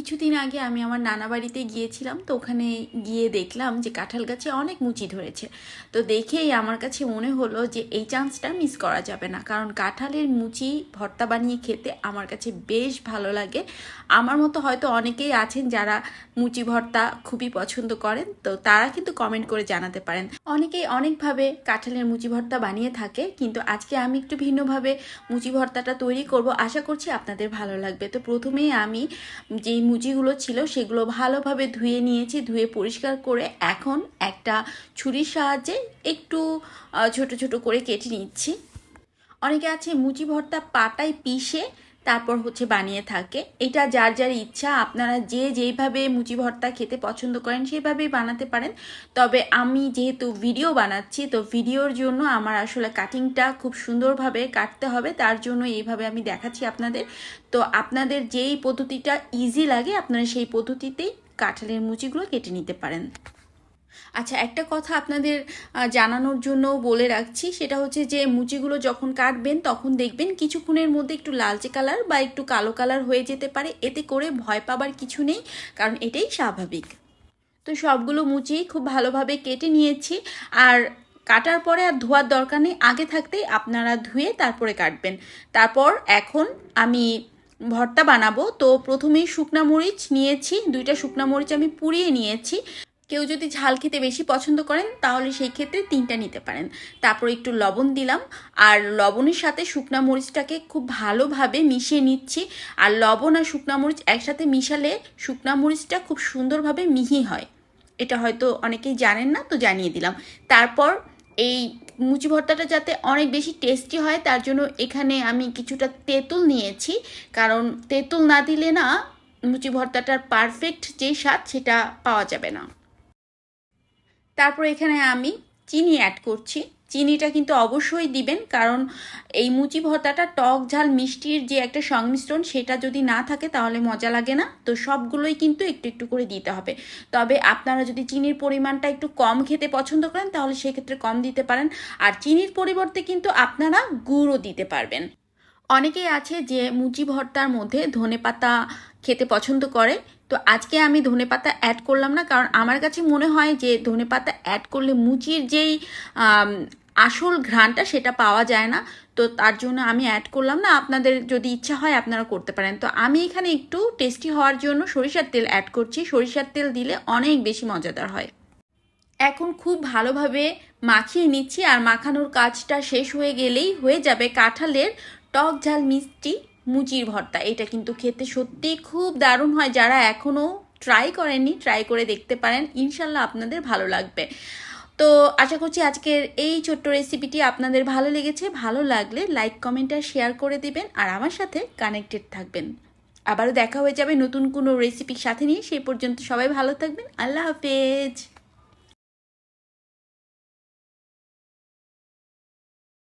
কিছুদিন আগে আমি আমার নানা বাড়িতে গিয়েছিলাম, তো ওখানে গিয়ে দেখলাম যে কাঁঠাল গাছে অনেক মুচি ধরেছে। তো দেখেই আমার কাছে মনে হলো যে এই চান্সটা মিস করা যাবে না, কারণ কাঁঠালের মুচি ভর্তা বানিয়ে খেতে আমার কাছে বেশ ভালো লাগে। আমার মতো হয়তো অনেকেই আছেন যারা মুচি ভর্তা খুবই পছন্দ করেন, তো তারা কিন্তু কমেন্ট করে জানাতে পারেন। অনেকেই অনেকভাবে কাঁঠালের মুচি ভর্তা বানিয়ে থাকে, কিন্তু আজকে আমি একটু ভিন্নভাবে মুচি ভর্তাটা তৈরি করব। আশা করছি আপনাদের ভালো লাগবে। তো প্রথমেই আমি যেই মুচিগুলো ছিল সেগুলো ভালোভাবে ধুয়ে নিয়েছি, ধুয়ে পরিষ্কার করে এখন একটা ছুরির সাহায্যে একটু ছোট ছোট করে কেটে নিচ্ছি। অনেকে আছে মুচি ভর্তা পাটায় পিষে তারপর বানিয়ে থাকে। এটা যার যার ইচ্ছা, আপনারা যে যেইভাবে মুচি ভর্তা খেতে পছন্দ করেন সেভাবেই বানাতে পারেন। তবে আমি যেহেতু ভিডিও বানাচ্ছি, তো ভিডিওর জন্য আমার আসলে কাটিংটা খুব সুন্দরভাবে কাটতে হবে, তার জন্য এইভাবে আমি দেখাচ্ছি আপনাদের। তো আপনাদের যেই পদ্ধতিটা ইজি লাগে আপনারা সেই পদ্ধতিতেই কাঁঠালের মুচিগুলো কেটে নিতে পারেন। আচ্ছা, একটা কথা আপনাদের জানানোর জন্য বলে রাখছি, সেটা হচ্ছে যে মুচিগুলো যখন কাটবেন তখন দেখবেন কিছুক্ষণের মধ্যে একটু লালচে কালার বা একটু কালো কালার হয়ে যেতে পারে। এতে করে ভয় পাবার কিছু নেই, কারণ এটাই স্বাভাবিক। তো সবগুলো মুচি খুব ভালোভাবে কেটে নিয়েছি। আর কাটার পরে আর ধোয়ার দরকার নেই, আগে থাকতেই আপনারা ধুয়ে তারপরে কাটবেন। তারপর এখন আমি ভর্তা বানাবো। তো প্রথমেই শুকনা মরিচ নিয়েছি, 2টা শুকনা মরিচ আমি পুড়িয়ে নিয়েছি। কেউ যদি ঝাল খেতে বেশি পছন্দ করেন তাহলে সেই ক্ষেত্রে 3টা নিতে পারেন। তারপর একটু লবণ দিলাম, আর লবণের সাথে শুকনা মরিচটাকে খুব ভালোভাবে মিশিয়ে নিচ্ছি। আর লবণ আর শুকনা মরিচ একসাথে মিশালে শুকনা মরিচটা খুব সুন্দরভাবে মিহি হয়। এটা হয়তো অনেকেই জানেন না, তো জানিয়ে দিলাম। তারপর এই মুচি ভর্তাটা যাতে অনেক বেশি টেস্টি হয় তার জন্য এখানে আমি কিছুটা তেঁতুল নিয়েছি, কারণ তেঁতুল না দিলে না মুচি ভর্তাটার পারফেক্ট যে স্বাদ সেটা পাওয়া যাবে না। তারপর এখানে আমি চিনি অ্যাড করছি। চিনিটা কিন্তু অবশ্যই দিবেন, কারণ এই মুচি ভর্তাটা টক ঝাল মিষ্টির যে একটা সংমিশ্রণ, সেটা যদি না থাকে তাহলে মজা লাগে না। তো সবগুলোই কিন্তু একটু একটু করে দিতে হবে। তবে আপনারা যদি চিনির পরিমাণটা একটু কম খেতে পছন্দ করেন তাহলে সেক্ষেত্রে কম দিতে পারেন, আর চিনির পরিবর্তে কিন্তু আপনারা গুড়ও দিতে পারবেন। অনেকেই আছে যে মুচি ভর্তার মধ্যে ধনেপাতা খেতে পছন্দ করে, তো আজকে আমি ধনেপাতা অ্যাড করলাম না, কারণ আমার কাছে মনে হয় যে ধনেপাতা অ্যাড করলে মুচির যেই আসল ঘ্রাণটা সেটা পাওয়া যায় না। তো তার জন্য আমি অ্যাড করলাম না। আপনাদের যদি ইচ্ছা হয় আপনারা করতে পারেন। তো আমি এখানে একটু টেস্টি হওয়ার জন্য সরিষার তেল অ্যাড করছি। সরিষার তেল দিলে অনেক বেশি মজাদার হয়। এখন খুব ভালোভাবে মাখিয়ে নিচ্ছি, আর মাখানোর কাজটা শেষ হয়ে গেলেই হয়ে যাবে কাঁঠালের টক ঝাল মিষ্টি মুচির ভর্তা। এটা কিন্তু খেতে সত্যি খুব দারুণ হয়। যারা এখনও ট্রাই করেননি ট্রাই করে দেখতে পারেন, ইনশাল্লাহ আপনাদের ভালো লাগবে। তো আশা করছি আজকের এই ছোট্ট রেসিপিটি আপনাদের ভালো লেগেছে। ভালো লাগলে লাইক কমেন্ট আর শেয়ার করে দিবেন, আর আমার সাথে কানেক্টেড থাকবেন। আবারও দেখা হয়ে যাবে নতুন কোনো রেসিপির সাথে নিয়ে। সেই পর্যন্ত সবাই ভালো থাকবেন। আল্লাহ হাফেজ।